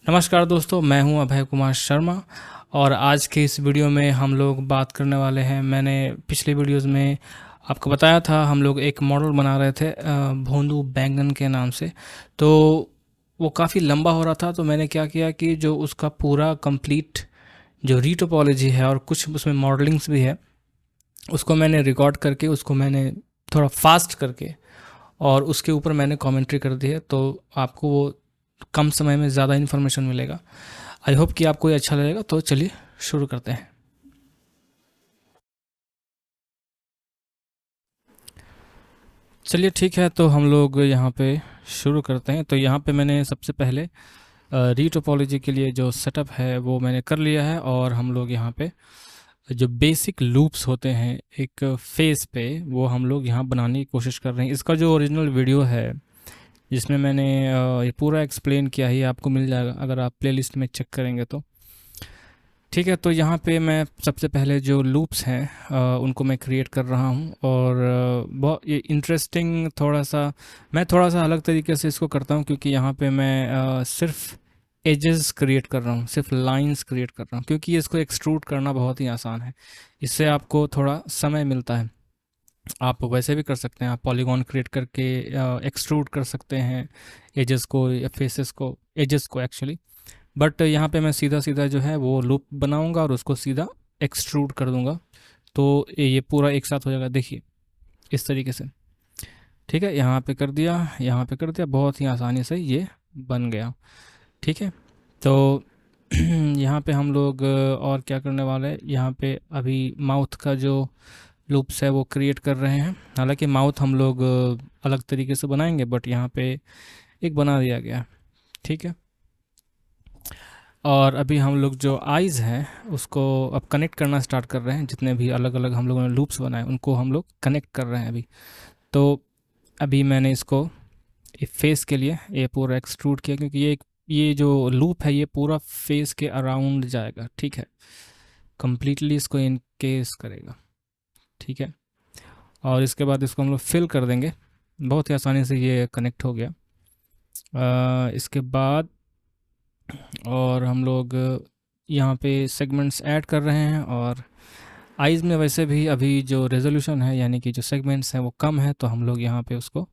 नमस्कार दोस्तों, मैं हूं अभय कुमार शर्मा और आज के इस वीडियो में हम लोग बात करने वाले हैं। मैंने पिछले वीडियोस में आपको बताया था, हम लोग एक मॉडल बना रहे थे भोंदू बैंगन के नाम से। तो वो काफ़ी लंबा हो रहा था, तो मैंने क्या किया कि जो उसका पूरा कंप्लीट जो रीटोपोलॉजी है और कुछ उसमें मॉडलिंग्स भी है, उसको मैंने रिकॉर्ड करके उसको मैंने थोड़ा फास्ट करके और उसके ऊपर मैंने कमेंट्री कर दी है, तो आपको वो कम समय में ज़्यादा इन्फॉर्मेशन मिलेगा। आई होप कि आपको ये अच्छा लगेगा। तो चलिए शुरू करते हैं। चलिए ठीक है, तो हम लोग यहाँ पे शुरू करते हैं। तो यहाँ पे मैंने सबसे पहले रीटोपोलॉजी के लिए जो सेटअप है वो मैंने कर लिया है, और हम लोग यहाँ पे जो बेसिक लूप्स होते हैं एक फेस पे, वो हम लोग यहाँ बनाने की कोशिश कर रहे हैं। इसका जो ओरिजिनल वीडियो है जिसमें मैंने ये पूरा एक्सप्लेन किया ही आपको मिल जाएगा अगर आप प्लेलिस्ट में चेक करेंगे तो। ठीक है, तो यहाँ पे मैं सबसे पहले जो लूप्स हैं उनको मैं क्रिएट कर रहा हूँ, और बहुत ये इंटरेस्टिंग मैं थोड़ा सा अलग तरीके से इसको करता हूँ, क्योंकि यहाँ पे मैं सिर्फ एजेस क्रिएट कर रहा हूँ, सिर्फ लाइंस क्रिएट कर रहा हूँ, क्योंकि ये इसको एक्सट्रूड करना बहुत ही आसान है। इससे आपको थोड़ा समय मिलता है। आप वैसे भी कर सकते हैं, आप पॉलीगॉन क्रिएट करके एक्सट्रूड कर सकते हैं एजेस को या फेसेस को, एजेस को एक्चुअली। बट यहाँ पे मैं सीधा सीधा जो है वो लूप बनाऊंगा और उसको सीधा एक्सट्रूड कर दूंगा, तो ये पूरा एक साथ हो जाएगा। देखिए इस तरीके से। ठीक है, यहाँ पे कर दिया, यहाँ पे कर दिया, बहुत ही आसानी से ये बन गया। ठीक है, तो यहाँ पे हम लोग और क्या करने वाले हैं, यहाँ पे अभी माउथ का जो लूप्स है वो क्रिएट कर रहे हैं। हालांकि माउथ हम लोग अलग तरीके से बनाएंगे, बट यहाँ पे एक बना दिया गया। ठीक है, और अभी हम लोग जो आइज़ हैं उसको अब कनेक्ट करना स्टार्ट कर रहे हैं। जितने भी अलग अलग हम लोगों ने लूप्स बनाए उनको हम लोग कनेक्ट कर रहे हैं अभी। तो अभी मैंने इसको फेस के लिए ये पूरा एक्सट्रूड किया, क्योंकि ये जो लूप है ये पूरा फेस के अराउंड जाएगा। ठीक है, कंप्लीटली इसको इनकेस करेगा। ठीक है, और इसके बाद इसको हम लोग फिल कर देंगे। बहुत ही आसानी से ये कनेक्ट हो गया। इसके बाद और हम लोग यहाँ पे सेगमेंट्स ऐड कर रहे हैं, और आइज़ में वैसे भी अभी जो रेजोल्यूशन है यानी कि जो सेगमेंट्स हैं वो कम है, तो हम लोग यहाँ पे उसको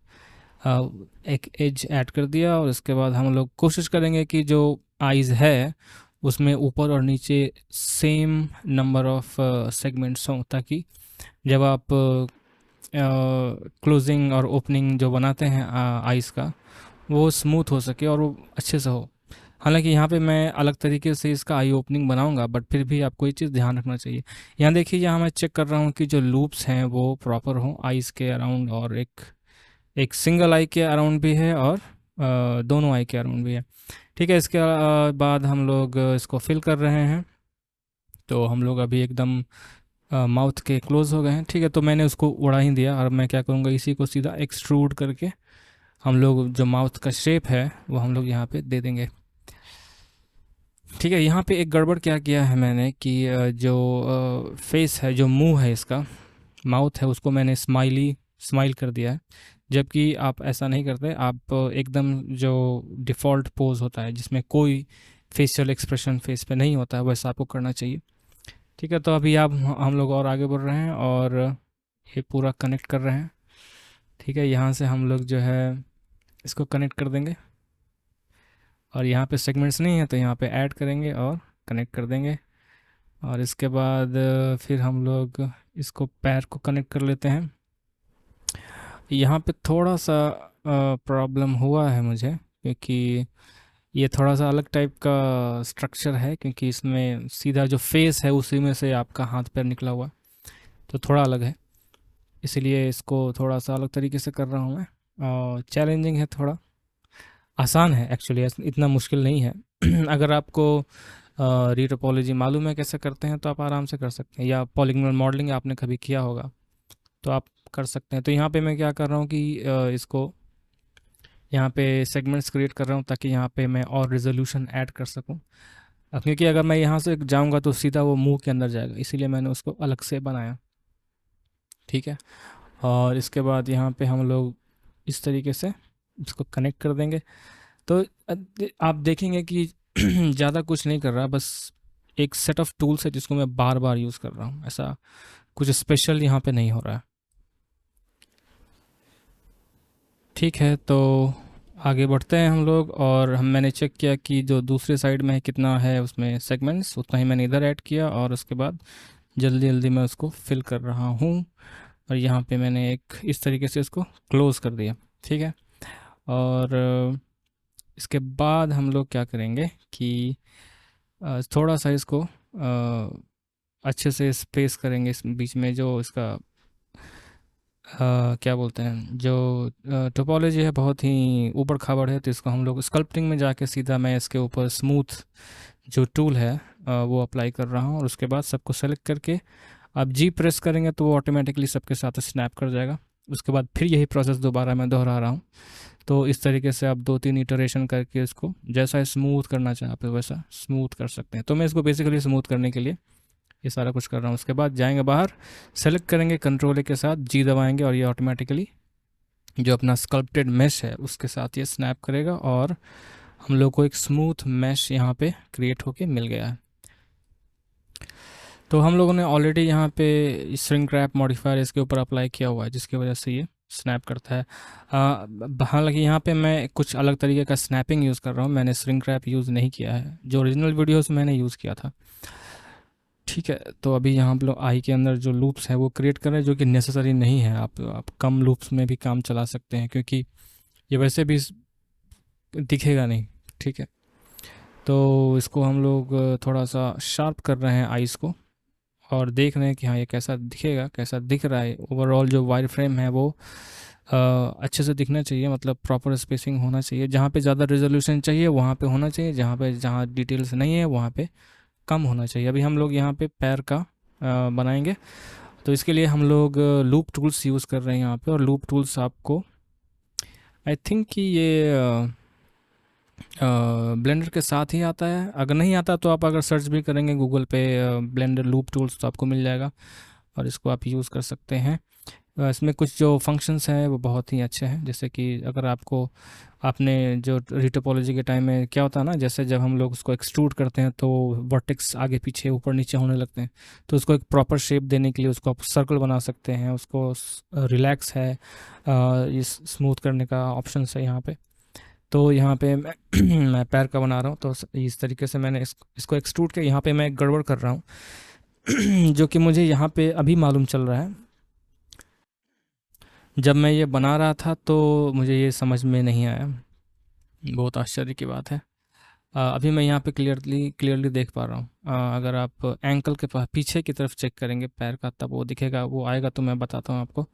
एक एज ऐड कर दिया। और इसके बाद हम लोग कोशिश करेंगे कि जो आइज़ है उसमें ऊपर और नीचे सेम नंबर ऑफ सेगमेंट्स हों, ताकि जब आप क्लोजिंग और ओपनिंग जो बनाते हैं आइज़ का, वो स्मूथ हो सके और वो अच्छे से हो। हालांकि यहाँ पे मैं अलग तरीके से इसका आई ओपनिंग बनाऊंगा, बट फिर भी आपको ये चीज़ ध्यान रखना चाहिए। यहाँ देखिए, यहाँ मैं चेक कर रहा हूँ कि जो लूप्स हैं वो प्रॉपर हों आईज़ के अराउंड, और एक एक सिंगल आई के अराउंड भी है और दोनों आई के अराउंड भी है। ठीक है, इसके बाद हम लोग इसको फिल कर रहे हैं। तो हम लोग अभी एकदम माउथ के क्लोज हो गए हैं। ठीक है, तो मैंने उसको उड़ा ही दिया, और मैं क्या करूँगा, इसी को सीधा एक्सट्रूड करके हम लोग जो माउथ का शेप है वो हम लोग यहाँ पे दे देंगे। ठीक है, यहाँ पे एक गड़बड़ क्या किया है मैंने कि जो फेस है, जो मुंह है, इसका माउथ है, उसको मैंने स्माइल कर दिया है। जबकि आप ऐसा नहीं करते, आप एकदम जो डिफ़ॉल्ट पोज होता है जिसमें कोई फेशियल एक्सप्रेशन फेस पे नहीं होता है, वैसा आपको करना चाहिए। ठीक है, तो अभी आप हम लोग और आगे बढ़ रहे हैं और ये पूरा कनेक्ट कर रहे हैं। ठीक है, यहाँ से हम लोग जो है इसको कनेक्ट कर देंगे, और यहाँ पे सेगमेंट्स नहीं है तो यहाँ पे ऐड करेंगे और कनेक्ट कर देंगे। और इसके बाद फिर हम लोग इसको पैर को कनेक्ट कर लेते हैं। यहाँ पे थोड़ा सा प्रॉब्लम हुआ है मुझे, क्योंकि ये थोड़ा सा अलग टाइप का स्ट्रक्चर है, क्योंकि इसमें सीधा जो फेस है उसी में से आपका हाथ पैर निकला हुआ है, तो थोड़ा अलग है। इसीलिए इसको थोड़ा सा अलग तरीके से कर रहा हूँ मैं, और चैलेंजिंग है थोड़ा। आसान है एक्चुअली, इतना मुश्किल नहीं है। अगर आपको रीटोपोलॉजी मालूम है कैसे करते हैं तो आप आराम से कर सकते हैं, या पॉलीगॉनल मॉडलिंग आपने कभी किया होगा तो आप कर सकते हैं। तो यहाँ पे मैं क्या कर रहा हूँ कि इसको यहाँ पे सेगमेंट्स क्रिएट कर रहा हूँ, ताकि यहाँ पे मैं और रेजोल्यूशन ऐड कर सकूँ। क्योंकि अगर मैं यहाँ से जाऊँगा तो सीधा वो मुंह के अंदर जाएगा, इसीलिए मैंने उसको अलग से बनाया। ठीक है, और इसके बाद यहाँ पे हम लोग इस तरीके से इसको कनेक्ट कर देंगे। तो आप देखेंगे कि ज़्यादा कुछ नहीं कर रहा, बस एक सेट ऑफ टूल्स है जिसको मैं बार बार यूज़ कर रहा हूँ। ऐसा कुछ स्पेशल यहाँ पे नहीं हो रहा है। ठीक है, तो आगे बढ़ते हैं हम लोग। और मैंने चेक किया कि जो दूसरे साइड में है कितना है उसमें सेगमेंट्स, उतना ही मैंने इधर ऐड किया, और उसके बाद जल्दी जल्दी मैं उसको फिल कर रहा हूँ। और यहाँ पे मैंने एक इस तरीके से इसको क्लोज़ कर दिया। ठीक है, और इसके बाद हम लोग क्या करेंगे कि थोड़ा सा इसको अच्छे से स्पेस करेंगे इस बीच में, जो इसका क्या बोलते हैं, जो टोपोलॉजी है बहुत ही ऊबड़ खाबड़ है, तो इसको हम लोग स्कल्पटिंग में जाके सीधा मैं इसके ऊपर स्मूथ जो टूल है वो अप्लाई कर रहा हूँ। और उसके बाद सबको सेलेक्ट करके आप जी प्रेस करेंगे तो वो ऑटोमेटिकली सबके साथ स्नैप कर जाएगा। उसके बाद फिर यही प्रोसेस दोबारा मैं दोहरा रहा हूँ। तो इस तरीके से आप 2-3 इटरेशन करके इसको जैसा स्मूथ करना चाहें आप वैसा स्मूथ कर सकते हैं। तो मैं इसको बेसिकली स्मूथ करने के लिए ये सारा कुछ कर रहा हूँ। उसके बाद जाएंगे बाहर, सेलेक्ट करेंगे कंट्रोल ए के साथ, जी दबाएंगे, और ये ऑटोमेटिकली जो अपना स्कल्प्टेड मैश है उसके साथ ये स्नैप करेगा, और हम लोग को एक स्मूथ मैश यहाँ पे क्रिएट होके मिल गया है। तो हम लोगों ने ऑलरेडी यहाँ पे श्रिंक रैप मॉडिफायर इसके ऊपर अप्लाई किया हुआ है, जिसकी वजह से ये स्नैप करता है। हालांकि यहाँ पे मैं कुछ अलग तरीके का स्नैपिंग यूज़ कर रहा हूँ, मैंने श्रिंक रैप यूज़ नहीं किया है, जो ओरिजिनल वीडियोस मैंने यूज़ किया था। ठीक है, तो अभी यहाँ पे लोग आई के अंदर जो लूप्स है वो क्रिएट कर रहे हैं, जो कि नेसेसरी नहीं है। आप कम लूप्स में भी काम चला सकते हैं, क्योंकि ये वैसे भी दिखेगा नहीं। ठीक है, तो इसको हम लोग थोड़ा सा शार्प कर रहे हैं आइस को, और देख रहे हैं कि हाँ ये कैसा दिखेगा, कैसा दिख रहा है। ओवरऑल जो वायर फ्रेम है वो अच्छे से दिखना चाहिए, मतलब प्रॉपर स्पेसिंग होना चाहिए। जहाँ पे ज़्यादा रेजोल्यूशन चाहिए वहाँ पे होना चाहिए, जहाँ डिटेल्स नहीं है वहाँ पे कम होना चाहिए। अभी हम लोग यहाँ पे पैर का बनाएंगे, तो इसके लिए हम लोग लूप टूल्स यूज़ कर रहे हैं यहाँ पे। और लूप टूल्स आपको आई थिंक कि ये ब्लेंडर के साथ ही आता है। अगर नहीं आता तो आप अगर सर्च भी करेंगे गूगल पे ब्लेंडर लूप टूल्स तो आपको मिल जाएगा, और इसको आप यूज़ कर सकते हैं। इसमें कुछ जो फंक्शंस हैं वो बहुत ही अच्छे हैं, जैसे कि अगर आपको आपने जो रिटोपोलॉजी के टाइम में क्या होता है ना, जैसे जब हम लोग उसको एक्सट्रूड करते हैं तो वर्टेक्स आगे पीछे ऊपर नीचे होने लगते हैं, तो उसको एक प्रॉपर शेप देने के लिए उसको आप सर्कल बना सकते हैं। उसको रिलैक्स है, इस स्मूथ करने का ऑप्शन है यहाँ पे। तो यहाँ पे मैं मैं पैर का बना रहा हूँ, तो इस तरीके से मैंने इसको एक्सट्रूड किया। यहाँ पे मैं गड़बड़ कर रहा हूँ जो कि मुझे यहाँ पे अभी मालूम चल रहा है। जब मैं ये बना रहा था तो मुझे ये समझ में नहीं आया, बहुत आश्चर्य की बात है। अभी मैं यहाँ पे क्लियरली क्लियरली देख पा रहा हूँ। अगर आप एंकल के पास पीछे की तरफ चेक करेंगे पैर का, तब वो दिखेगा, वो आएगा तो मैं बताता हूँ आपको।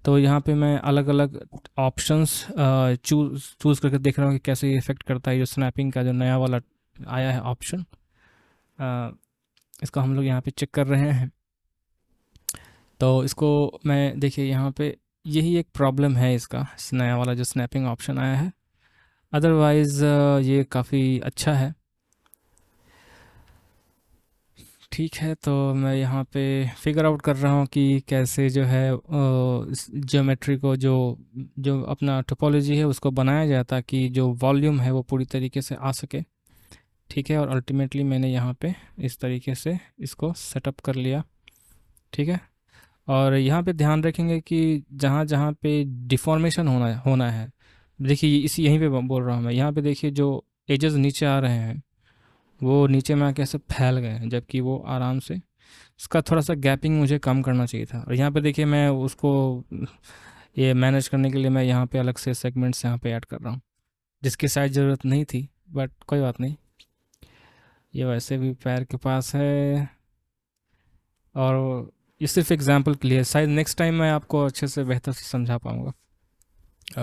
तो यहाँ पे मैं अलग अलग ऑप्शंस चूज़ करके देख रहा हूँ कि कैसे ये इफ़ेक्ट करता है। जो स्नैपिंग का जो नया वाला आया है ऑप्शन, इसको हम लोग यहाँ पे चेक कर रहे हैं। तो इसको मैं देखिए यहाँ पे यही एक प्रॉब्लम है इसका, इस नया वाला जो स्नैपिंग ऑप्शन आया है। अदरवाइज़ ये काफ़ी अच्छा है। ठीक है, तो मैं यहाँ पे फिगर आउट कर रहा हूँ कि कैसे जो है ज्योमेट्री को जो जो अपना टोपोलॉजी है उसको बनाया जाए, ताकि जो वॉल्यूम है वो पूरी तरीके से आ सके। ठीक है, और अल्टीमेटली मैंने यहाँ पे इस तरीके से इसको सेटअप कर लिया। ठीक है, और यहाँ पे ध्यान रखेंगे कि जहाँ जहाँ पे डिफॉर्मेशन होना होना है, देखिए इसी यहीं पे बोल रहा हूँ मैं, यहाँ पे देखिए जो एजेस नीचे आ रहे हैं वो नीचे में आके ऐसे फैल गए हैं, जबकि वो आराम से उसका थोड़ा सा गैपिंग मुझे कम करना चाहिए था। और यहाँ पे देखिए मैं उसको ये मैनेज करने के लिए मैं यहाँ पे अलग से सेगमेंट्स यहाँ पे ऐड कर रहा हूँ, जिसकी शायद ज़रूरत नहीं थी, बट कोई बात नहीं, ये वैसे भी पैर के पास है। और ये सिर्फ एग्जांपल के लिए, शायद नेक्स्ट टाइम मैं आपको अच्छे से बेहतर से समझा पाऊँगा,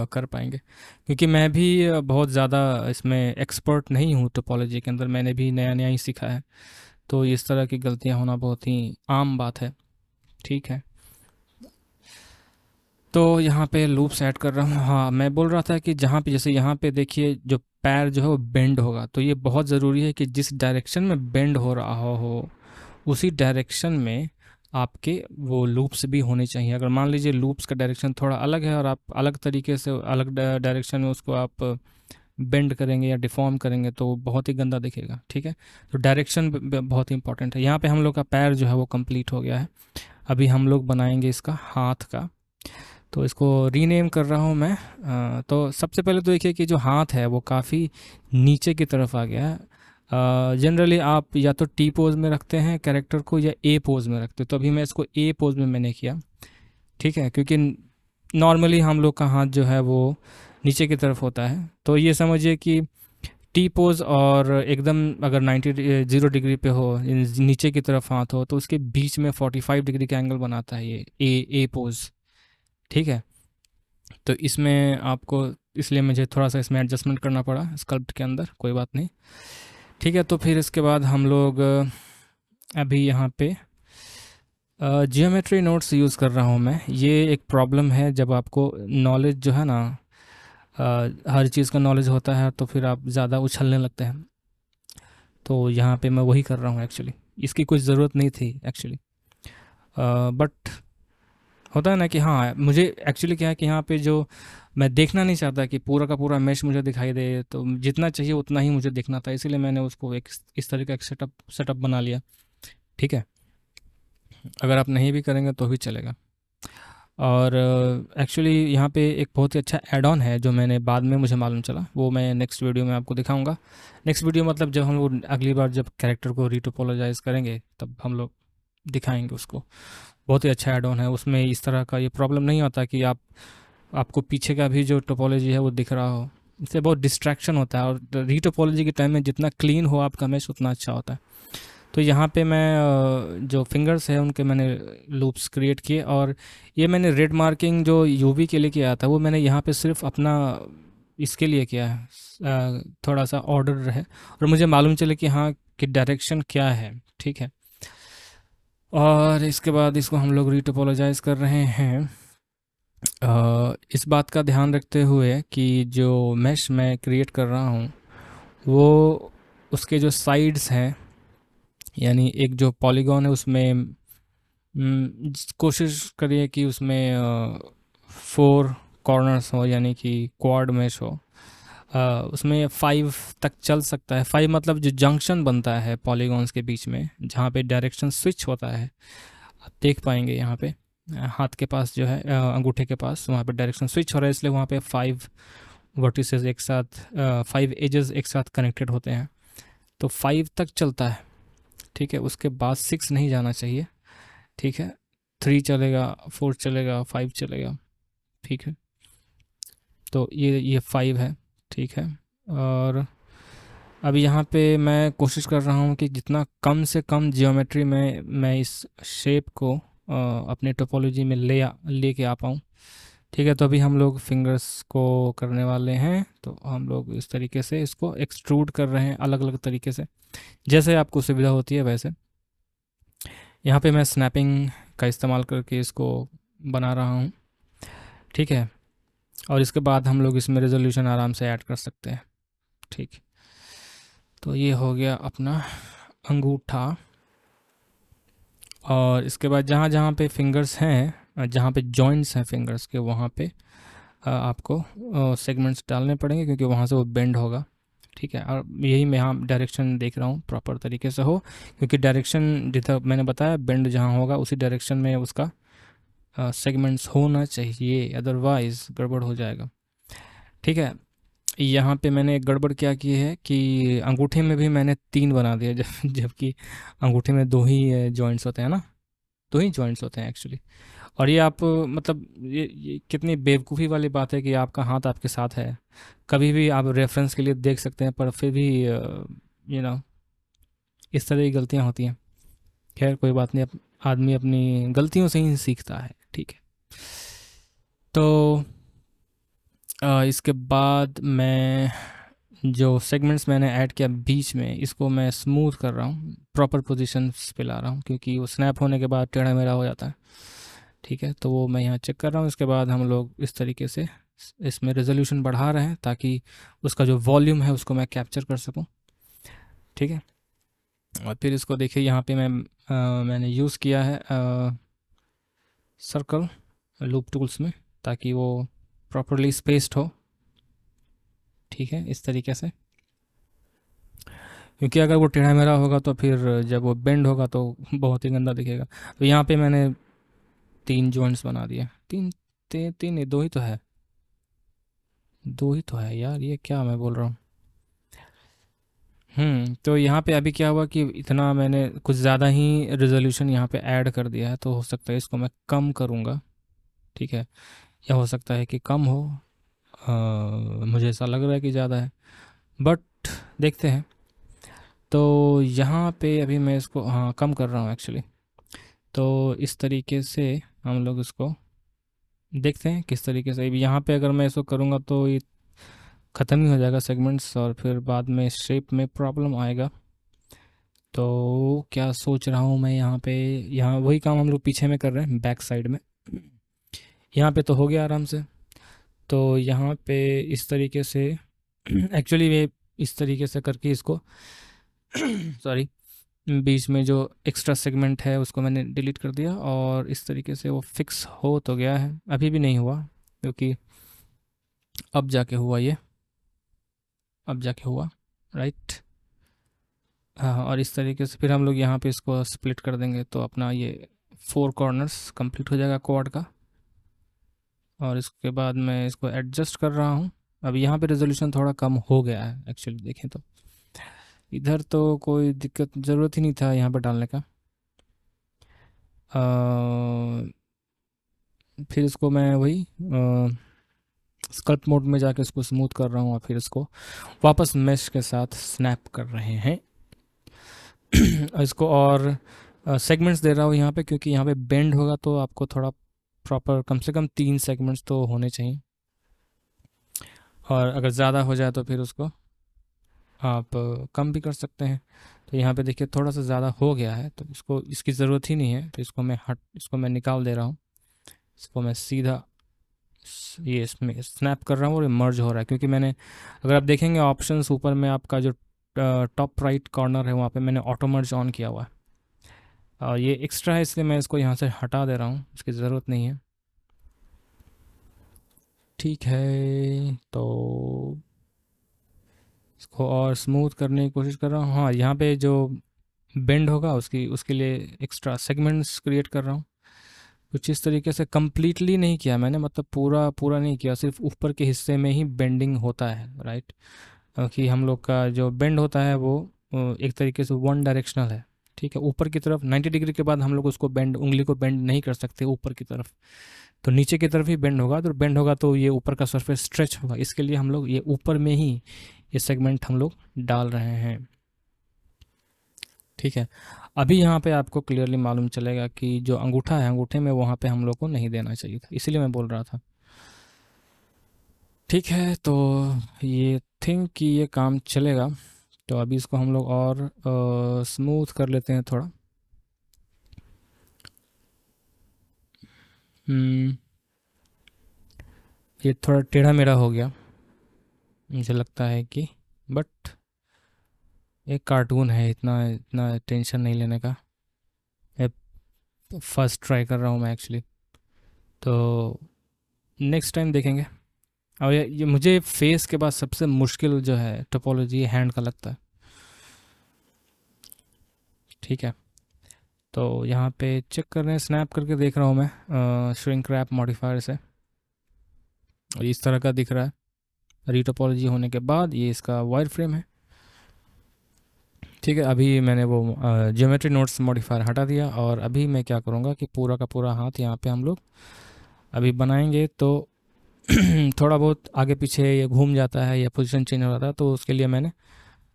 कर पाएंगे, क्योंकि मैं भी बहुत ज़्यादा इसमें एक्सपर्ट नहीं हूँ टोपोलॉजी के अंदर, मैंने भी नया नया ही सीखा है। तो इस तरह की गलतियाँ होना बहुत ही आम बात है। ठीक है, तो यहाँ पे लूप्स ऐड कर रहा हूँ। हाँ, मैं बोल रहा था कि जहाँ पे जैसे यहाँ पे देखिए जो पैर जो है वो बेंड होगा, तो ये बहुत ज़रूरी है कि जिस डायरेक्शन में बेंड हो रहा हो उसी डायरेक्शन में आपके वो लूप्स भी होने चाहिए। अगर मान लीजिए लूप्स का डायरेक्शन थोड़ा अलग है और आप अलग तरीके से अलग डायरेक्शन में उसको आप बेंड करेंगे या डिफ़ॉर्म करेंगे तो बहुत ही गंदा दिखेगा, ठीक है। तो डायरेक्शन बहुत ही इंपॉर्टेंट है। यहाँ पे हम लोग का पैर जो है वो कंप्लीट हो गया है। अभी हम लोग बनाएंगे इसका हाथ का। तो इसको रीनेम कर रहा हूँ मैं। तो सबसे पहले तो देखिए कि जो हाथ है वो काफ़ी नीचे की तरफ आ गया है। जनरली आप या तो टी पोज में रखते हैं कैरेक्टर को या ए पोज में रखते हो, तो अभी मैं इसको ए पोज में मैंने किया, ठीक है, क्योंकि नॉर्मली हम लोग का हाथ जो है वो नीचे की तरफ होता है। तो ये समझिए कि टी पोज और एकदम अगर 0 डिग्री पे हो, नीचे की तरफ हाथ हो, तो उसके बीच में 45 डिग्री का एंगल बनाता है ये ए पोज, ठीक है। तो इसमें आपको, इसलिए मुझे थोड़ा सा इसमें एडजस्टमेंट करना पड़ा स्कल्प्ट के अंदर, कोई बात नहीं, ठीक है। तो फिर इसके बाद हम लोग अभी यहाँ पे जियोमेट्री नोट्स यूज़ कर रहा हूँ मैं। ये एक प्रॉब्लम है जब आपको नॉलेज जो है ना, हर चीज़ का नॉलेज होता है तो फिर आप ज़्यादा उछलने लगते हैं। तो यहाँ पे मैं वही कर रहा हूँ एक्चुअली, इसकी कुछ ज़रूरत नहीं थी एक्चुअली, बट होता है ना कि हाँ, मुझे एक्चुअली क्या है कि यहाँ पे जो मैं देखना नहीं चाहता कि पूरा का पूरा मैश मुझे दिखाई दे, तो जितना चाहिए उतना ही मुझे देखना था, इसीलिए मैंने उसको एक इस तरह का एक सेटअप बना लिया, ठीक है। अगर आप नहीं भी करेंगे तो भी चलेगा। और एक्चुअली यहाँ पे एक बहुत ही अच्छा ऐड ऑन है जो मैंने बाद में मुझे मालूम चला, वो मैं नेक्स्ट वीडियो में आपको दिखाऊंगा। नेक्स्ट वीडियो मतलब जब हम लोग अगली बार जब कैरेक्टर को रीटोपोलोजाइज करेंगे तब हम लोग दिखाएंगे उसको। बहुत ही अच्छा ऐड ऑन है, उसमें इस तरह का ये प्रॉब्लम नहीं होता कि आपको पीछे का भी जो टोपोलॉजी है वो दिख रहा हो। इससे बहुत डिस्ट्रैक्शन होता है, और रीटोपोलॉजी के टाइम में जितना क्लीन हो आपका मैश उतना अच्छा होता है। तो यहाँ पे मैं जो फिंगर्स है उनके मैंने लूप्स क्रिएट किए, और ये मैंने रेड मार्किंग जो यूवी के लिए किया था वो मैंने यहाँ पे सिर्फ अपना इसके लिए किया है, थोड़ा सा ऑर्डर रहे और मुझे मालूम चले कि हाँ कि डायरेक्शन क्या है, ठीक है। और इसके बाद इसको हम लोग रीटोपोलोजाइज कर रहे हैं, इस बात का ध्यान रखते हुए कि जो मैश मैं क्रिएट कर रहा हूँ वो उसके जो साइड्स हैं, यानी एक जो पॉलीगॉन है उसमें कोशिश करिए कि उसमें 4 कॉर्नर्स हो, यानी कि क्वाड मैश हो। उसमें 5 तक चल सकता है। 5 मतलब जो जंक्शन बनता है पॉलीगॉन्स के बीच में जहाँ पे डायरेक्शन स्विच होता है, आप देख पाएंगे यहाँ पे हाथ के पास जो है, अंगूठे के पास, वहाँ पे डायरेक्शन स्विच हो रहा है, इसलिए वहाँ पे 5 वर्टिसेस एक साथ, 5 एजेस एक साथ कनेक्टेड होते हैं। तो 5 तक चलता है, ठीक है। उसके बाद 6 नहीं जाना चाहिए, ठीक है। 3 चलेगा, 4 चलेगा, 5 चलेगा, ठीक है। तो ये 5 है, ठीक है। और अभी यहाँ पे मैं कोशिश कर रहा हूँ कि जितना कम से कम जियोमेट्री में मैं इस शेप को अपने टोपोलॉजी में लेके आ पाऊँ, ठीक है। तो अभी हम लोग फिंगर्स को करने वाले हैं, तो हम लोग इस तरीके से इसको एक्सट्रूड कर रहे हैं अलग अलग तरीके से, जैसे आपको सुविधा होती है वैसे। यहाँ पे मैं स्नैपिंग का इस्तेमाल करके इसको बना रहा हूँ, ठीक है। और इसके बाद हम लोग इसमें रेजोल्यूशन आराम से ऐड कर सकते हैं, ठीक। तो ये हो गया अपना अंगूठा। और इसके बाद जहाँ जहाँ पे फिंगर्स हैं, जहाँ पे जॉइंट्स हैं फिंगर्स के, वहाँ पे आपको सेगमेंट्स डालने पड़ेंगे क्योंकि वहाँ से वो बेंड होगा, ठीक है। और यही मैं यहाँ डायरेक्शन देख रहा हूँ प्रॉपर तरीके से हो, क्योंकि डायरेक्शन जितना मैंने बताया बेंड जहाँ होगा उसी डायरेक्शन में उसका सेगमेंट्स होना चाहिए, अदरवाइज़ गड़बड़ हो जाएगा, ठीक है। यहाँ पे मैंने एक गड़बड़ क्या की है कि अंगूठे में भी मैंने 3 बना दिया, जबकि अंगूठे में 2 ही जॉइंट्स होते हैं ना, 2 ही जॉइंट्स होते हैं एक्चुअली। और ये आप मतलब ये कितनी बेवकूफ़ी वाली बात है कि आपका हाथ आपके साथ है, कभी भी आप रेफरेंस के लिए देख सकते हैं, पर फिर भी नो इस तरह की गलतियाँ होती हैं। खैर कोई बात नहीं, आदमी अपनी गलतियों से ही सीखता है, ठीक है। तो इसके बाद मैं जो सेगमेंट्स मैंने ऐड किया बीच में, इसको मैं स्मूथ कर रहा हूँ, प्रॉपर पोजीशंस पे ला रहा हूँ, क्योंकि वो स्नैप होने के बाद टेढ़ा मेढ़ा हो जाता है, ठीक है। तो वो मैं यहाँ चेक कर रहा हूँ। इसके बाद हम लोग इस तरीके से इसमें रेजोल्यूशन बढ़ा रहे हैं ताकि उसका जो वॉल्यूम है उसको मैं कैप्चर कर सकूँ, ठीक है। और फिर इसको देखिए यहाँ पे मैंने यूज़ किया है सर्कल लूप टूल्स में, ताकि वो प्रॉपरली स्पेस्ड हो, ठीक है, इस तरीके से, क्योंकि अगर वो टेढ़ा मेढ़ा होगा तो फिर जब वो बेंड होगा तो बहुत ही गंदा दिखेगा। तो यहाँ पे मैंने 3 जॉइंट्स बना दिए। 3 3 नहीं, 2 ही तो है, 2 ही तो है यार, ये क्या मैं बोल रहा हूँ। तो यहाँ पे अभी क्या हुआ कि इतना मैंने कुछ ज़्यादा ही रेज़ोल्यूशन यहाँ पे ऐड कर दिया है, तो हो सकता है इसको मैं कम करूँगा, ठीक है? या हो सकता है कि कम हो, मुझे ऐसा लग रहा है कि ज़्यादा है, बट देखते हैं। तो यहाँ पे अभी मैं इसको हाँ, कम कर रहा हूँ एक्चुअली। तो इस तरीके से हम लोग इसको देखते हैं किस तरीके से। अभी यहाँ पे अगर मैं इसको करूँगा तो ये ख़त्म ही हो जाएगा सेगमेंट्स, और फिर बाद में शेप में प्रॉब्लम आएगा। तो क्या सोच रहा हूँ मैं यहाँ पे, यहाँ वही काम हम लोग पीछे में कर रहे हैं, बैक साइड में। यहाँ पे तो हो गया आराम से। तो यहाँ पे इस तरीके से एक्चुअली ये इस तरीके से करके इसको सॉरी, बीच में जो एक्स्ट्रा सेगमेंट है उसको मैंने डिलीट कर दिया, और इस तरीके से वो फिक्स हो तो गया है। अभी भी नहीं हुआ, क्योंकि अब जाके हुआ ये, अब जाके हुआ, राइट। हाँ हाँ, और इस तरीके से फिर हम लोग यहाँ पे इसको स्प्लिट कर देंगे, तो अपना ये 4 कॉर्नर्स कंप्लीट हो जाएगा क्वाड का। और इसके बाद मैं इसको एडजस्ट कर रहा हूँ। अब यहाँ पे रेजोल्यूशन थोड़ा कम हो गया है एक्चुअली, देखें तो इधर तो कोई दिक्कत, ज़रूरत ही नहीं था यहाँ पर डालने का। फिर इसको मैं वही स्कल्प मोड में जाके इसको स्मूथ कर रहा हूँ, और फिर इसको वापस मेश के साथ स्नैप कर रहे हैं। इसको और सेगमेंट्स दे रहा हूँ यहाँ पे, क्योंकि यहाँ पे बेंड होगा तो आपको थोड़ा प्रॉपर कम से कम 3 सेगमेंट्स तो होने चाहिए, और अगर ज़्यादा हो जाए तो फिर उसको आप कम भी कर सकते हैं। तो यहाँ पे देखिए थोड़ा सा ज़्यादा हो गया है, तो इसको, इसकी ज़रूरत ही नहीं है, तो इसको मैं निकाल दे रहा हूँ। इसको मैं सीधा ये इसमें स्नैप कर रहा हूँ, और ये मर्ज हो रहा है, क्योंकि मैंने, अगर आप देखेंगे ऑप्शंस ऊपर में आपका जो टॉप राइट कॉर्नर है, वहाँ पे मैंने ऑटो मर्ज ऑन किया हुआ है, और ये एक्स्ट्रा है, इसलिए मैं इसको यहाँ से हटा दे रहा हूँ, इसकी ज़रूरत नहीं है। ठीक है, तो इसको और स्मूथ करने की कोशिश कर रहा हूँ। हाँ, यहाँ पे जो बेंड होगा उसकी, उसके लिए एक्स्ट्रा सेगमेंट्स क्रिएट कर रहा हूँ। कुछ इस तरीके से, कंप्लीटली नहीं किया मैंने, मतलब पूरा पूरा नहीं किया, सिर्फ ऊपर के हिस्से में ही बेंडिंग होता है, राइट। कि हम लोग का जो बेंड होता है वो एक तरीके से वन डायरेक्शनल है, ठीक है। ऊपर की तरफ 90 डिग्री के बाद हम लोग उसको बेंड, उंगली को बेंड नहीं कर सकते ऊपर की तरफ, तो नीचे की तरफ ही बेंड होगा। तो बेंड होगा तो ये ऊपर का सरफेस स्ट्रेच होगा, इसके लिए हम लोग ये ऊपर में ही ये सेगमेंट हम लोग डाल रहे हैं, ठीक है। अभी यहाँ पे आपको क्लियरली मालूम चलेगा कि जो अंगूठा है, अंगूठे में वहाँ पे हम लोग को नहीं देना चाहिए था, इसीलिए मैं बोल रहा था। ठीक है, तो ये थिंक कि ये काम चलेगा। तो अभी इसको हम लोग और स्मूथ कर लेते हैं थोड़ा। हम्म, ये थोड़ा टेढ़ा मेढ़ा हो गया मुझे लगता है कि, बट एक कार्टून है, इतना इतना टेंशन नहीं लेने का। फर्स्ट ट्राई कर रहा हूँ मैं एक्चुअली, तो नेक्स्ट टाइम देखेंगे। और ये मुझे फेस के बाद सबसे मुश्किल जो है टोपोलॉजी हैंड का लगता है, ठीक है। तो यहाँ पे चेक कर रहे हैं, स्नैप करके देख रहा हूँ मैं श्रिंक रैप मॉडिफायर से, और इस तरह का दिख रहा है। रीटोपोलॉजी होने के बाद ये इसका वायर फ्रेम है, ठीक है। अभी मैंने वो ज्योमेट्री नोट्स मॉडिफायर हटा दिया, और अभी मैं क्या करूँगा कि पूरा का पूरा हाथ यहाँ पे हम लोग अभी बनाएंगे। तो थोड़ा बहुत आगे पीछे ये घूम जाता है या पोजीशन चेंज हो जाता है, तो उसके लिए मैंने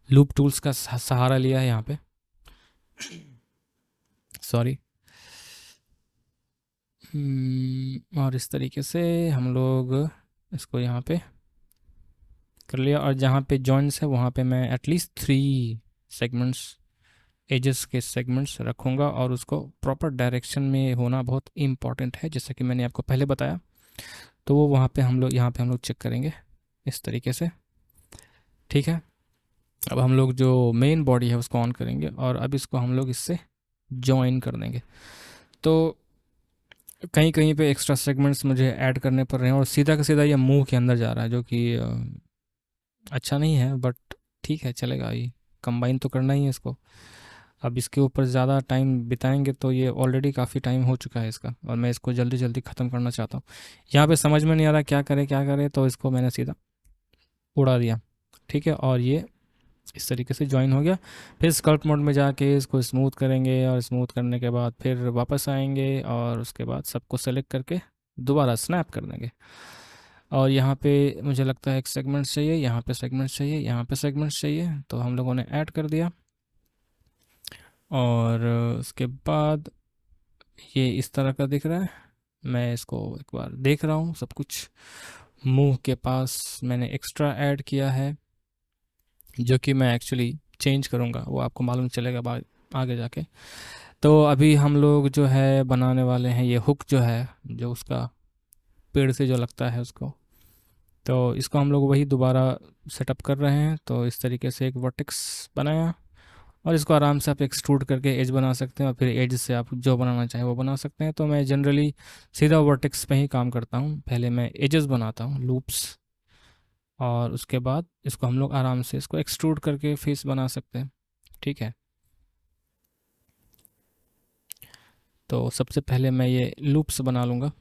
लूप टूल्स का सहारा लिया है यहाँ पे, सॉरी। और इस तरीके से हम लोग इसको यहाँ पे कर लिया, और जहाँ पे जॉइंट्स है वहाँ पे मैं एटलीस्ट 3 सेगमेंट्स, एजेस के सेगमेंट्स रखूँगा, और उसको प्रॉपर डायरेक्शन में होना बहुत इम्पॉर्टेंट है, जैसा कि मैंने आपको पहले बताया। तो वो वहाँ पे हम लोग, यहाँ पे हम लोग चेक करेंगे इस तरीके से, ठीक है। अब हम लोग जो मेन बॉडी है उसको ऑन करेंगे, और अब इसको हम लोग इससे जॉइन कर देंगे। तो कहीं कहीं पे एक्स्ट्रा सेगमेंट्स मुझे ऐड करने पड़ रहे हैं, और सीधा का सीधा ये मुंह के अंदर जा रहा है, जो कि अच्छा नहीं है बट ठीक है, चलेगा। ये कंबाइन तो करना ही है इसको। अब इसके ऊपर ज़्यादा टाइम बिताएंगे तो ये ऑलरेडी काफ़ी टाइम हो चुका है इसका, और मैं इसको जल्दी जल्दी ख़त्म करना चाहता हूँ। यहाँ पे समझ में नहीं आ रहा क्या करें क्या करें, तो इसको मैंने सीधा उड़ा दिया। ठीक है, और ये इस तरीके से जॉइन हो गया। फिर स्कल्प मोड में जाके इसको स्मूथ करेंगे, और स्मूथ करने के बाद फिर वापस आएंगे, और उसके बाद सबको सेलेक्ट करके दोबारा स्नैप कर देंगे। और यहाँ पे मुझे लगता है एक सेगमेंट्स चाहिए, यहाँ पे सेगमेंट्स चाहिए, यहाँ पे सेगमेंट्स चाहिए, तो हम लोगों ने ऐड कर दिया। और उसके बाद ये इस तरह का दिख रहा है। मैं इसको एक बार देख रहा हूँ सब कुछ। मुंह के पास मैंने एक्स्ट्रा ऐड किया है, जो कि मैं एक्चुअली चेंज करूँगा, वो आपको मालूम चलेगा बाद आगे जाके। तो अभी हम लोग जो है बनाने वाले हैं ये हुक, जो है जो उसका पेड़ से जो लगता है उसको, तो इसको हम लोग वही दोबारा सेटअप कर रहे हैं। तो इस तरीके से एक वर्टेक्स बनाया, और इसको आराम से आप एक्सट्रूड करके एज बना सकते हैं, और फिर एज से आप जो बनाना चाहें वो बना सकते हैं। तो मैं जनरली सीधा वर्टेक्स पे ही काम करता हूँ। पहले मैं एजेस बनाता हूँ, लूप्स, और उसके बाद इसको हम लोग आराम से इसको एक्सट्रूड करके फेस बना सकते हैं। ठीक है, तो सबसे पहले मैं ये लूप्स बना लूँगा।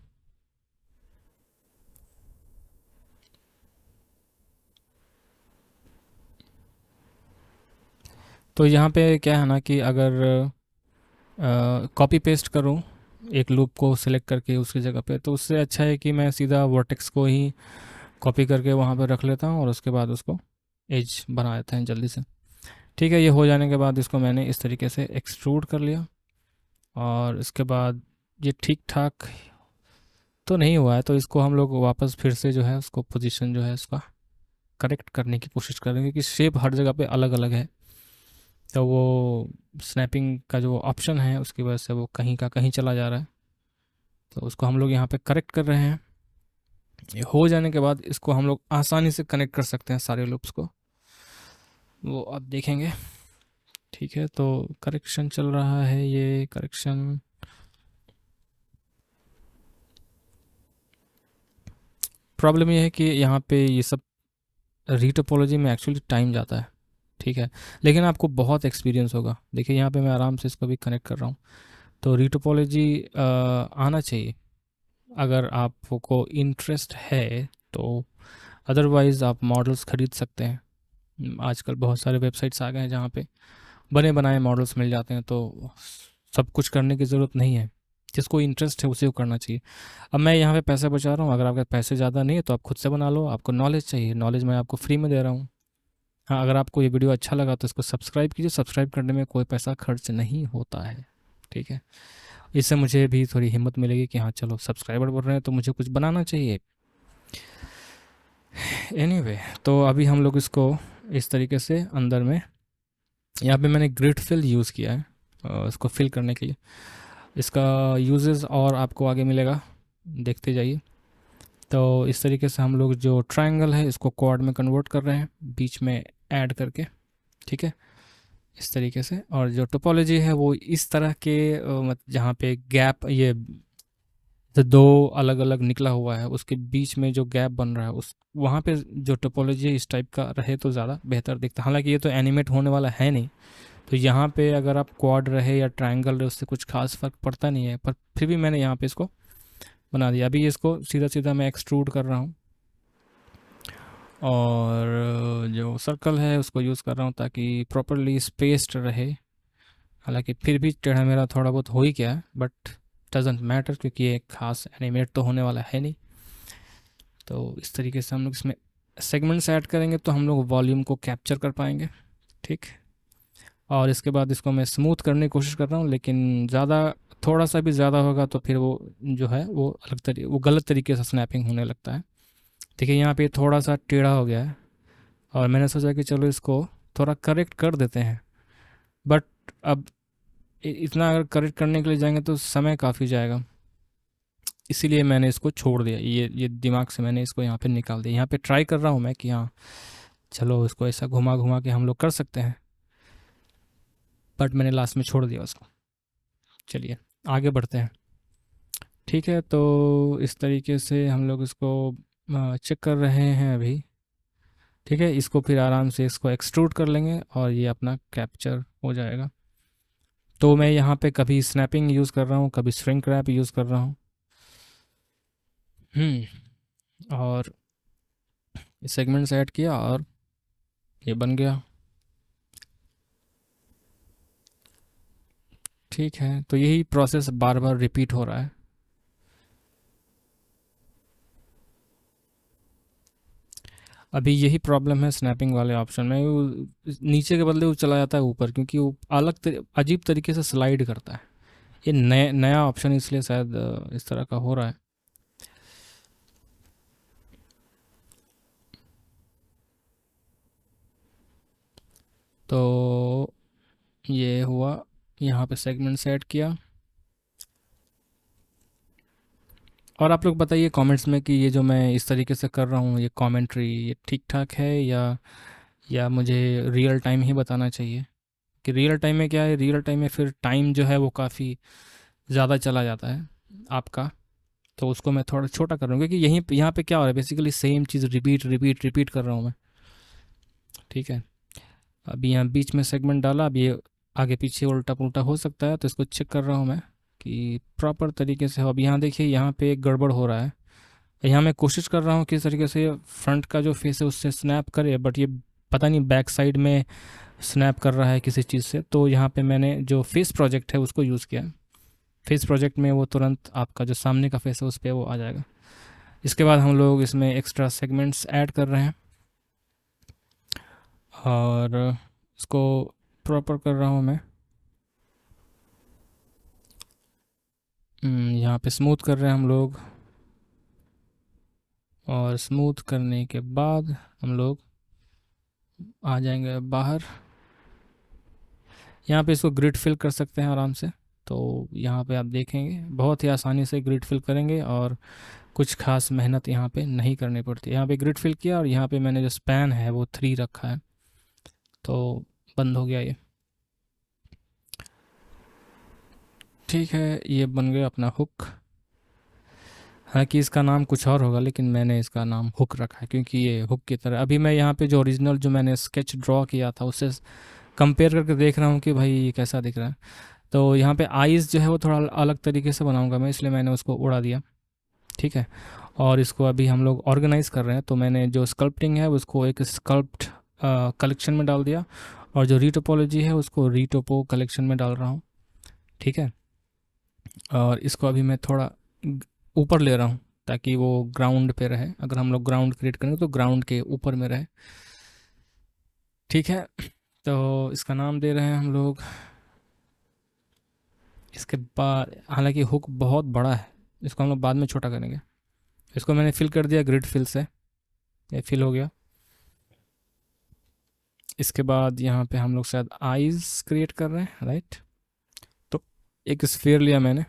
तो यहाँ पे क्या है ना कि अगर कॉपी पेस्ट करूँ एक लूप को सिलेक्ट करके उसकी जगह पे, तो उससे अच्छा है कि मैं सीधा वर्टेक्स को ही कॉपी करके वहाँ पे रख लेता हूँ, और उसके बाद उसको एज बना देते हैं जल्दी से। ठीक है, ये हो जाने के बाद इसको मैंने इस तरीके से एक्सट्रूड कर लिया, और इसके बाद ये ठीक ठाक तो नहीं हुआ है, तो इसको हम लोग वापस फिर से जो है उसको पोजीशन जो है उसका करेक्ट करने की कोशिश करेंगे, कि शेप हर जगह पे अलग अलग है। तो वो स्नैपिंग का जो ऑप्शन है उसकी वजह से वो कहीं का कहीं चला जा रहा है, तो उसको हम लोग यहाँ पे करेक्ट कर रहे हैं। ये हो जाने के बाद इसको हम लोग आसानी से कनेक्ट कर सकते हैं सारे लूप्स को, वो आप देखेंगे। ठीक है, तो करेक्शन चल रहा है, ये करेक्शन। प्रॉब्लम ये है कि यहाँ पे ये सब रीटोपोलॉजी में एक्चुअली टाइम जाता है। ठीक है, लेकिन आपको बहुत एक्सपीरियंस होगा। देखिए यहाँ पे मैं आराम से इसको भी कनेक्ट कर रहा हूँ, तो रीटोपोलॉजी आना चाहिए अगर आपको इंटरेस्ट है तो। अदरवाइज़ आप मॉडल्स खरीद सकते हैं। आजकल बहुत सारे वेबसाइट्स आ गए हैं जहाँ पे बने बनाए मॉडल्स मिल जाते हैं, तो सब कुछ करने की ज़रूरत नहीं है। जिसको इंटरेस्ट है उसी को करना चाहिए। अब मैं यहाँ पे पैसे बचा रहा हूँ, अगर आपके पैसे ज़्यादा नहीं है तो आप खुद से बना लो। आपको नॉलेज चाहिए, नॉलेज मैं आपको फ्री में दे रहा हूँ। हाँ, अगर आपको ये वीडियो अच्छा लगा तो इसको सब्सक्राइब कीजिए। सब्सक्राइब करने में कोई पैसा खर्च नहीं होता है। ठीक है, इससे मुझे भी थोड़ी हिम्मत मिलेगी कि हाँ चलो सब्सक्राइबर बढ़ रहे हैं तो मुझे कुछ बनाना चाहिए। एनीवे, तो अभी हम लोग इसको इस तरीके से अंदर में, यहाँ पे मैंने ग्रिड फिल यूज़ किया है इसको फिल करने के लिए। इसका यूजेस और आपको आगे मिलेगा, देखते जाइए। तो इस तरीके से हम लोग जो ट्रायंगल है इसको क्वाड में कन्वर्ट कर रहे हैं, बीच में ऐड करके। ठीक है, इस तरीके से। और जो टोपोलॉजी है वो इस तरह के जहाँ पे गैप, ये जो दो अलग अलग निकला हुआ है उसके बीच में जो गैप बन रहा है, उस वहाँ पे जो टोपोलॉजी है इस टाइप का रहे तो ज़्यादा बेहतर दिखता है। हालांकि ये तो एनिमेट होने वाला है नहीं, तो यहाँ पे अगर आप क्वाड रहे या ट्रायंगल रहे उससे कुछ खास फ़र्क पड़ता नहीं है, पर फिर भी मैंने यहाँ पे इसको बना दिया। अभी इसको सीधा सीधा मैं एक्सट्रूड कर रहा हूँ, और जो सर्कल है उसको यूज़ कर रहा हूँ ताकि प्रॉपरली स्पेस्ड रहे। हालांकि फिर भी टेढ़ा मेरा थोड़ा बहुत हो ही गया है, बट डजेंट मैटर क्योंकि ये खास एनिमेट तो होने वाला है नहीं। तो इस तरीके से हम लोग इसमें सेगमेंट्स ऐड करेंगे तो हम लोग वॉल्यूम को कैप्चर कर पाएंगे। ठीक, और इसके बाद इसको मैं स्मूथ करने की कोशिश कर रहा हूँ, लेकिन ज़्यादा, थोड़ा सा भी ज़्यादा होगा तो फिर वो जो है वो वो गलत तरीके से स्नैपिंग होने लगता है। देखिए यहाँ पे थोड़ा सा टेढ़ा हो गया है, और मैंने सोचा कि चलो इसको थोड़ा करेक्ट कर देते हैं, बट अब इतना अगर करेक्ट करने के लिए जाएंगे तो समय काफ़ी जाएगा, इसीलिए मैंने इसको छोड़ दिया। ये दिमाग से मैंने इसको यहाँ पे निकाल दिया। यहाँ पे ट्राई कर रहा हूँ मैं कि हाँ चलो इसको ऐसा घुमा घुमा के हम लोग कर सकते हैं, बट मैंने लास्ट में छोड़ दिया उसको। चलिए आगे बढ़ते हैं। ठीक है, तो इस तरीके से हम लोग इसको चेक कर रहे हैं अभी। ठीक है, इसको फिर आराम से इसको एक्सट्रूड कर लेंगे और ये अपना कैप्चर हो जाएगा। तो मैं यहाँ पे कभी स्नैपिंग यूज़ कर रहा हूँ, कभी श्रिंक रैप यूज़ कर रहा हूँ। और सेगमेंट्स ऐड किया और ये बन गया। ठीक है, तो यही प्रोसेस बार बार रिपीट हो रहा है। अभी यही प्रॉब्लम है स्नैपिंग वाले ऑप्शन में, वो नीचे के बदले वो चला जाता है ऊपर, क्योंकि वो अजीब तरीके से स्लाइड करता है। ये नया ऑप्शन इसलिए शायद इस तरह का हो रहा है। तो ये हुआ, यहाँ पे सेगमेंट ऐड किया। और आप लोग बताइए कमेंट्स में कि ये जो मैं इस तरीके से कर रहा हूँ, ये कमेंट्री ये ठीक ठाक है या मुझे रियल टाइम ही बताना चाहिए। कि रियल टाइम में क्या है, रियल टाइम में फिर टाइम जो है वो काफ़ी ज़्यादा चला जाता है आपका। तो उसको मैं थोड़ा छोटा कर रहा हूँ, क्योंकि यहीं यहाँ पे क्या हो रहा है, बेसिकली सेम चीज़ रिपीट रिपीट रिपीट कर रहा हूँ मैं। ठीक है, अभी यहाँ बीच में सेगमेंट डाला, अब ये आगे पीछे उल्टा पुल्टा हो सकता है, तो इसको चेक कर रहा हूँ मैं कि प्रॉपर तरीके से हो। अब यहाँ देखिए, यहाँ पे एक गड़बड़ हो रहा है। यहाँ मैं कोशिश कर रहा हूँ किस तरीके से फ्रंट का जो फेस है उससे स्नैप करे, बट ये पता नहीं बैक साइड में स्नैप कर रहा है किसी चीज़ से। तो यहाँ पे मैंने जो फेस प्रोजेक्ट है उसको यूज़ किया। फेस प्रोजेक्ट में वो तुरंत आपका जो सामने का फेस है उस पर वो आ जाएगा। इसके बाद हम लोग इसमें एक्स्ट्रा सेगमेंट्स ऐड कर रहे हैं और इसको प्रॉपर कर रहा हूँ मैं। यहाँ पे स्मूथ कर रहे हैं हम लोग, और स्मूथ करने के बाद हम लोग आ जाएंगे बाहर। यहाँ पे इसको ग्रिड फिल कर सकते हैं आराम से। तो यहाँ पे आप देखेंगे बहुत ही आसानी से ग्रिड फिल करेंगे और कुछ खास मेहनत यहाँ पे नहीं करनी पड़ती। यहाँ पे ग्रिड फिल किया और यहाँ पे मैंने जो स्पैन है वो 3 रखा है, तो बंद हो गया ये। ठीक है, ये बन गया अपना हुक। हालांकि इसका नाम कुछ और होगा, लेकिन मैंने इसका नाम हुक रखा है क्योंकि ये हुक की तरह। अभी मैं यहाँ पे जो ओरिजिनल जो मैंने स्केच ड्रॉ किया था उससे कंपेयर करके देख रहा हूँ कि भाई ये कैसा दिख रहा है। तो यहाँ पे आइज़ जो है वो थोड़ा अलग तरीके से बनाऊँगा मैं, इसलिए मैंने उसको उड़ा दिया। ठीक है, और इसको अभी हम लोग ऑर्गेनाइज़ कर रहे हैं। तो मैंने जो स्कल्प्टिंग है उसको एक स्कल्प्ट कलेक्शन में डाल दिया, और जो रीटोपोलॉजी है उसको रीटोपो कलेक्शन में डाल रहा हूँ। ठीक है, और इसको अभी मैं थोड़ा ऊपर ले रहा हूँ ताकि वो ग्राउंड पे रहे। अगर हम लोग ग्राउंड क्रिएट करेंगे तो ग्राउंड के ऊपर में रहे। ठीक है, तो इसका नाम दे रहे हैं हम लोग। इसके बाद हालांकि हुक बहुत बड़ा है, इसको हम लोग बाद में छोटा करेंगे। इसको मैंने फिल कर दिया ग्रिड फिल से, ये फिल हो गया। इसके बाद यहाँ पे हम लोग शायद आईज क्रिएट कर रहे हैं, राइट। तो एक स्फीयर लिया मैंने।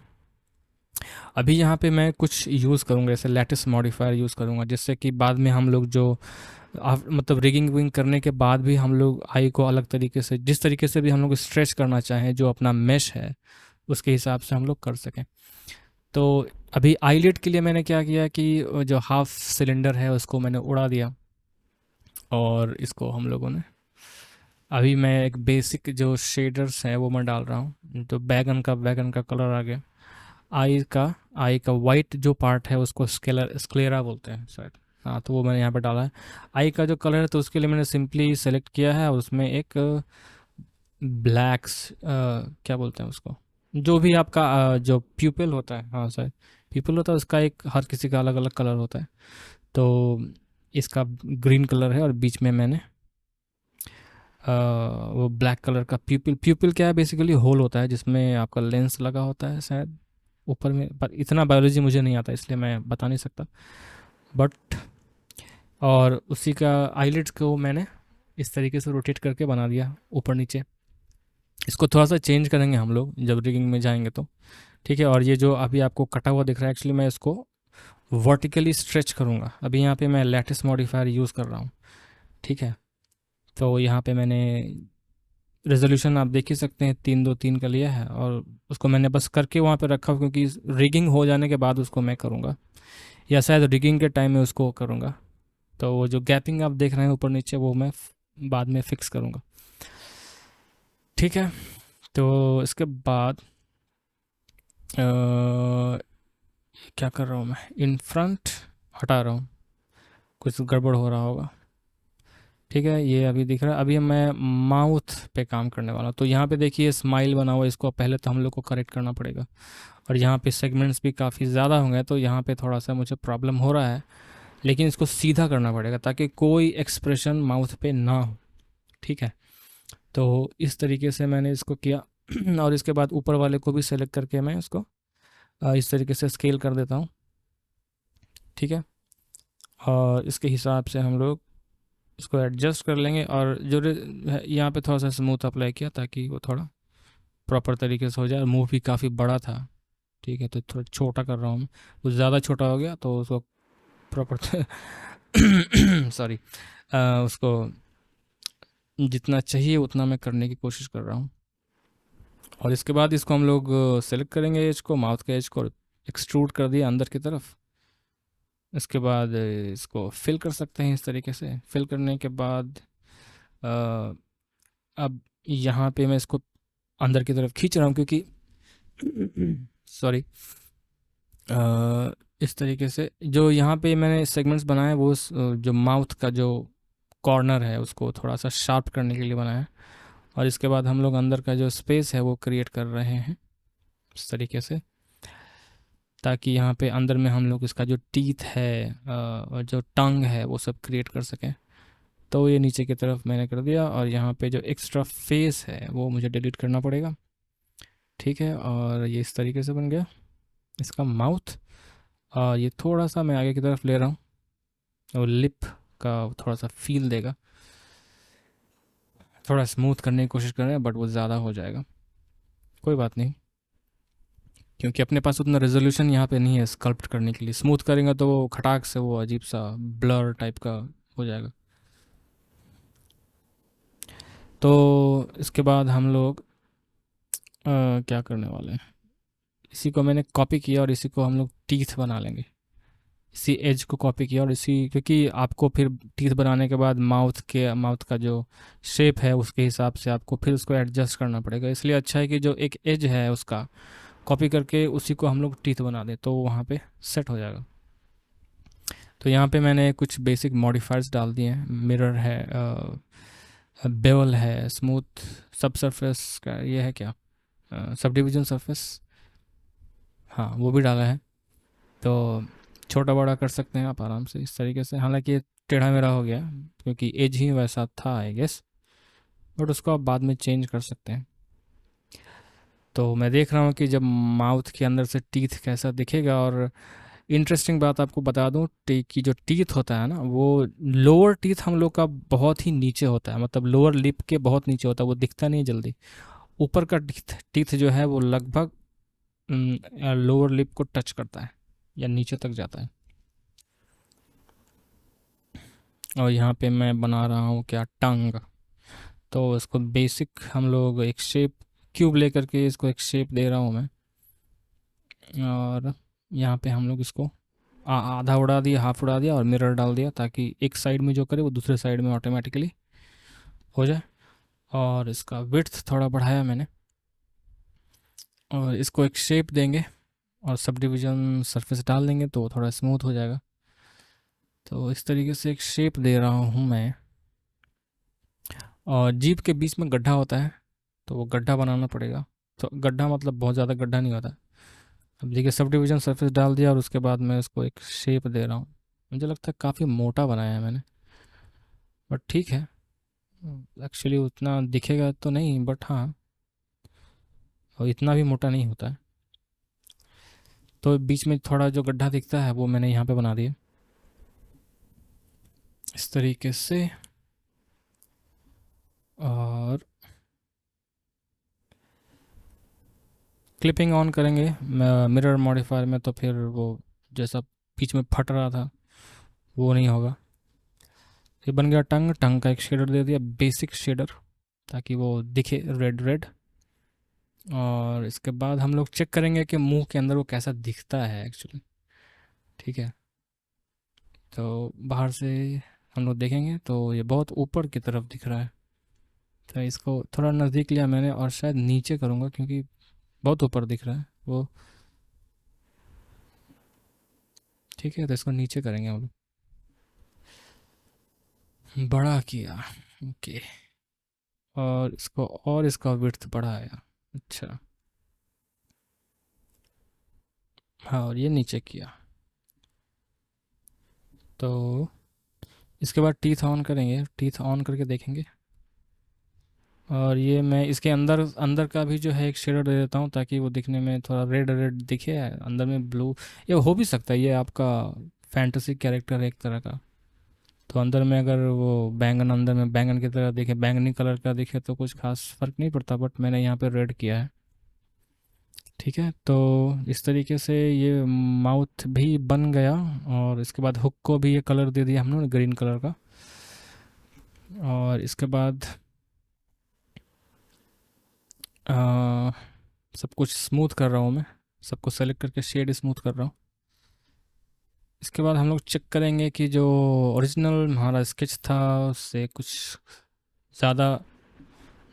अभी यहाँ पे मैं कुछ यूज़ करूँगा, जैसे लैटिस मॉडिफायर यूज़ करूँगा, जिससे कि बाद में हम लोग जो मतलब रिगिंग विंग करने के बाद भी हम लोग आई को अलग तरीके से, जिस तरीके से भी हम लोग स्ट्रेच करना चाहें, जो अपना मेश है उसके हिसाब से हम लोग कर सकें। तो अभी आईलिड के लिए मैंने क्या किया कि जो हाफ सिलेंडर है उसको मैंने उड़ा दिया, और इसको हम लोगों ने अभी मैं एक बेसिक जो शेडर्स हैं वो मैं डाल रहा हूँ। तो बैगन का कलर आ गया। आई का वाइट जो पार्ट है उसको स्क्लेरा बोलते हैं शायद, हाँ, तो वो मैंने यहाँ पे डाला है। आई का जो कलर है तो उसके लिए मैंने सिंपली सेलेक्ट किया है, और उसमें एक ब्लैक्स क्या बोलते हैं उसको, जो भी आपका जो प्यूपिल होता है, हाँ शायद प्यूपिल होता है, उसका एक हर किसी का अलग अलग कलर होता है। तो इसका ग्रीन कलर है, और बीच में मैंने वो ब्लैक कलर का प्यूपिल क्या है, बेसिकली होल होता है जिसमें आपका लेंस लगा होता है शायद ऊपर में, पर इतना बायोलॉजी मुझे नहीं आता इसलिए मैं बता नहीं सकता। बट और उसी का आईलिड्स को मैंने इस तरीके से रोटेट करके बना दिया ऊपर नीचे। इसको थोड़ा सा चेंज करेंगे हम लोग जब रिगिंग में जाएंगे तो। ठीक है, और ये जो अभी आपको कटा हुआ दिख रहा है, एक्चुअली मैं इसको वर्टिकली स्ट्रेच करूँगा। अभी यहाँ पे मैं लैटिस मॉडिफायर यूज़ कर रहा हूँ। ठीक है, तो यहाँ पे मैंने रेजोल्यूशन आप देख ही सकते हैं 3:2:3 का लिया है, और उसको मैंने बस करके वहाँ पे रखा, क्योंकि रिगिंग हो जाने के बाद उसको मैं करूँगा, या शायद रिगिंग के टाइम में उसको करूँगा। तो वो जो गैपिंग आप देख रहे हैं ऊपर नीचे, वो मैं बाद में फिक्स करूँगा। ठीक है, तो इसके बाद क्या कर रहा हूँ मैं, इन फ्रंट हटा रहा हूँ, कुछ गड़बड़ हो रहा होगा। ठीक है, ये अभी दिख रहा है। अभी मैं माउथ पे काम करने वाला हूँ। तो यहाँ पे देखिए स्माइल बना हुआ है, इसको पहले तो हम लोग को करेक्ट करना पड़ेगा। और यहाँ पे सेगमेंट्स भी काफ़ी ज़्यादा होंगे, तो यहाँ पे थोड़ा सा मुझे प्रॉब्लम हो रहा है, लेकिन इसको सीधा करना पड़ेगा ताकि कोई एक्सप्रेशन माउथ पे ना हो। ठीक है, तो इस तरीके से मैंने इसको किया। और इसके बाद ऊपर वाले को भी सेलेक्ट करके मैं इसको इस तरीके से स्केल कर देता हूँ। ठीक है, और इसके हिसाब से हम लोग इसको एडजस्ट कर लेंगे। और जो यहाँ पे थोड़ा सा स्मूथ अप्लाई किया ताकि वो थोड़ा प्रॉपर तरीके से हो जाए। मुंह भी काफ़ी बड़ा था, ठीक है, तो थोड़ा छोटा कर रहा हूँ मैं। कुछ ज़्यादा छोटा हो गया तो उसको प्रॉपर सॉरी, उसको जितना चाहिए उतना मैं करने की कोशिश कर रहा हूँ। और इसके बाद इसको हम लोग सेलेक्ट करेंगे एज को, माउथ के एज को एक्सट्रूड कर दिया अंदर की तरफ। इसके बाद इसको फिल कर सकते हैं इस तरीके से। फिल करने के बाद अ, अब यहाँ पे मैं इसको अंदर की तरफ खींच रहा हूँ क्योंकि सॉरी, इस तरीके से जो यहाँ पे मैंने सेगमेंट्स बनाए वो जो माउथ का जो कॉर्नर है उसको थोड़ा सा शार्प करने के लिए बनाया है। और इसके बाद हम लोग अंदर का जो स्पेस है वो क्रिएट कर रहे हैं इस तरीके से, ताकि यहाँ पे अंदर में हम लोग इसका जो टीथ है और जो टंग है वो सब क्रिएट कर सकें। तो ये नीचे की तरफ मैंने कर दिया। और यहाँ पे जो एक्स्ट्रा फेस है वो मुझे डिलीट करना पड़ेगा। ठीक है, और ये इस तरीके से बन गया इसका माउथ। और ये थोड़ा सा मैं आगे की तरफ ले रहा हूँ और लिप का थोड़ा सा फील देगा। थोड़ा स्मूथ करने की कोशिश कर रहे हैं बट वो ज़्यादा हो जाएगा, कोई बात नहीं, क्योंकि अपने पास उतना रेजोल्यूशन यहाँ पे नहीं है स्कल्प्ट करने के लिए। स्मूथ करेंगे तो वो खटाक से वो अजीब सा ब्लर टाइप का हो जाएगा। तो इसके बाद हम लोग क्या करने वाले हैं, इसी को मैंने कॉपी किया और इसी को हम लोग टीथ बना लेंगे। इसी एज को कॉपी किया और इसी, क्योंकि आपको फिर टीथ बनाने के बाद माउथ का जो शेप है उसके हिसाब से आपको फिर उसको एडजस्ट करना पड़ेगा। इसलिए अच्छा है कि जो एक एज है उसका कॉपी करके उसी को हम लोग टीथ बना दें, तो वहाँ पे सेट हो जाएगा। तो यहाँ पे मैंने कुछ बेसिक मॉडिफायर्स डाल दिए हैं। मिरर है, बेवल है, स्मूथ सब सरफेस का ये है क्या, सब डिवीजन सरफेस, हाँ वो भी डाला है। तो छोटा बड़ा कर सकते हैं आप आराम से इस तरीके से। हालांकि ये टेढ़ा मेढ़ा हो गया क्योंकि एज ही वैसा था आई गेस, बट उसको आप बाद में चेंज कर सकते हैं। तो मैं देख रहा हूँ कि जब माउथ के अंदर से टीथ कैसा दिखेगा। और इंटरेस्टिंग बात आपको बता दूँ कि जो टीथ होता है ना, वो लोअर टीथ हम लोग का बहुत ही नीचे होता है, मतलब लोअर लिप के बहुत नीचे होता है, वो दिखता नहीं जल्दी। ऊपर का टीथ टीथ जो है वो लगभग लोअर लिप को टच करता है या नीचे तक जाता है। और यहाँ पे मैं बना रहा हूँ क्या, टंग। तो इसको बेसिक हम लोग एक शेप क्यूब लेकर के इसको एक शेप दे रहा हूँ मैं। और यहाँ पे हम लोग इसको आधा उड़ा दिया, हाफ उड़ा दिया और मिरर डाल दिया ताकि एक साइड में जो करे वो दूसरे साइड में ऑटोमेटिकली हो जाए। और इसका विड्थ थोड़ा बढ़ाया मैंने और इसको एक शेप देंगे और सब डिवीज़न सरफेस डाल देंगे तो थोड़ा स्मूथ हो जाएगा। तो इस तरीके से एक शेप दे रहा हूँ मैं। और जीप के बीच में गड्ढा होता है तो वो गड्ढा बनाना पड़ेगा। तो गड्ढा मतलब बहुत ज़्यादा गड्ढा नहीं होता। अब देखिए सब डिवीज़न सरफेस डाल दिया और उसके बाद मैं इसको एक शेप दे रहा हूँ। मुझे लगता है काफ़ी मोटा बनाया है मैंने, बट ठीक है, एक्चुअली उतना दिखेगा तो नहीं, बट हाँ, और इतना भी मोटा नहीं होता है। तो बीच में थोड़ा जो गड्ढा दिखता है वो मैंने यहाँ पे बना दिया इस तरीके से। और क्लिपिंग ऑन करेंगे मिरर मॉडिफायर में, तो फिर वो जैसा बीच में फट रहा था वो नहीं होगा। ये बन गया टंग। टंग का एक शेडर दे दिया, बेसिक शेडर, ताकि वो दिखे रेड रेड। और इसके बाद हम लोग चेक करेंगे कि मुंह के अंदर वो कैसा दिखता है एक्चुअली। ठीक है, तो बाहर से हम लोग देखेंगे तो ये बहुत ऊपर की तरफ दिख रहा है। तो इसको थोड़ा नज़दीक लिया मैंने और शायद नीचे करूँगा क्योंकि बहुत ऊपर दिख रहा है वो। ठीक है, तो इसको नीचे करेंगे हम लोग। बड़ा किया। ओके। और इसको और इसका विड्थ बढ़ाया। अच्छा। हाँ, और ये नीचे किया। तो इसके बाद टीथ ऑन करेंगे, टीथ ऑन करके देखेंगे। और ये मैं इसके अंदर अंदर का भी जो है एक शेडर दे देता हूँ ताकि वो दिखने में थोड़ा रेड रेड दिखे, अंदर में ब्लू। ये हो भी सकता है, ये आपका फैंटेसी कैरेक्टर है एक तरह का। तो अंदर में अगर वो बैंगन अंदर में बैंगन की तरह दिखे, बैंगनी कलर का दिखे तो कुछ खास फ़र्क नहीं पड़ता, बट मैंने यहाँ पे रेड किया है। ठीक है, तो इस तरीके से ये माउथ भी बन गया। और इसके बाद हुक को भी ये कलर दे दिया हम लोगों ने, ग्रीन कलर का। और इसके बाद आ, सब कुछ स्मूथ कर रहा हूँ मैं, सबको सेलेक्ट करके शेड स्मूथ कर रहा हूँ। इसके बाद हम लोग चेक करेंगे कि जो ओरिजिनल हमारा स्केच था उससे कुछ ज़्यादा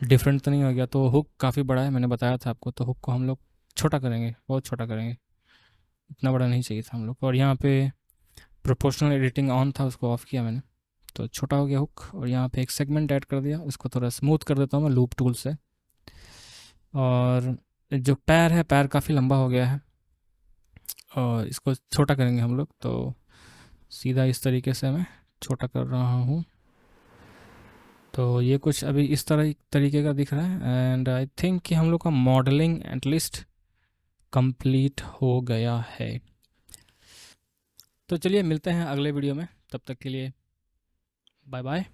डिफरेंट तो नहीं हो गया। तो हुक काफ़ी बड़ा है, मैंने बताया था आपको, तो हुक को हम लोग छोटा करेंगे, बहुत छोटा करेंगे। इतना बड़ा नहीं चाहिए था हम लोग को। और यहाँ पे प्रोपोर्शनल एडिटिंग ऑन था, उसको ऑफ़ किया मैंने, तो छोटा हो गया हुक। और यहाँ पे एक सेगमेंट ऐड कर दिया, उसको थोड़ा स्मूथ कर देता हूँ मैं लूप टूल से। और जो पैर है, पैर काफ़ी लंबा हो गया है और इसको छोटा करेंगे हम लोग। तो सीधा इस तरीके से मैं छोटा कर रहा हूँ। तो ये कुछ अभी इस तरह तरीके का दिख रहा है। एंड आई थिंक कि हम लोग का मॉडलिंग एटलीस्ट कंप्लीट हो गया है। तो चलिए मिलते हैं अगले वीडियो में, तब तक के लिए बाय बाय।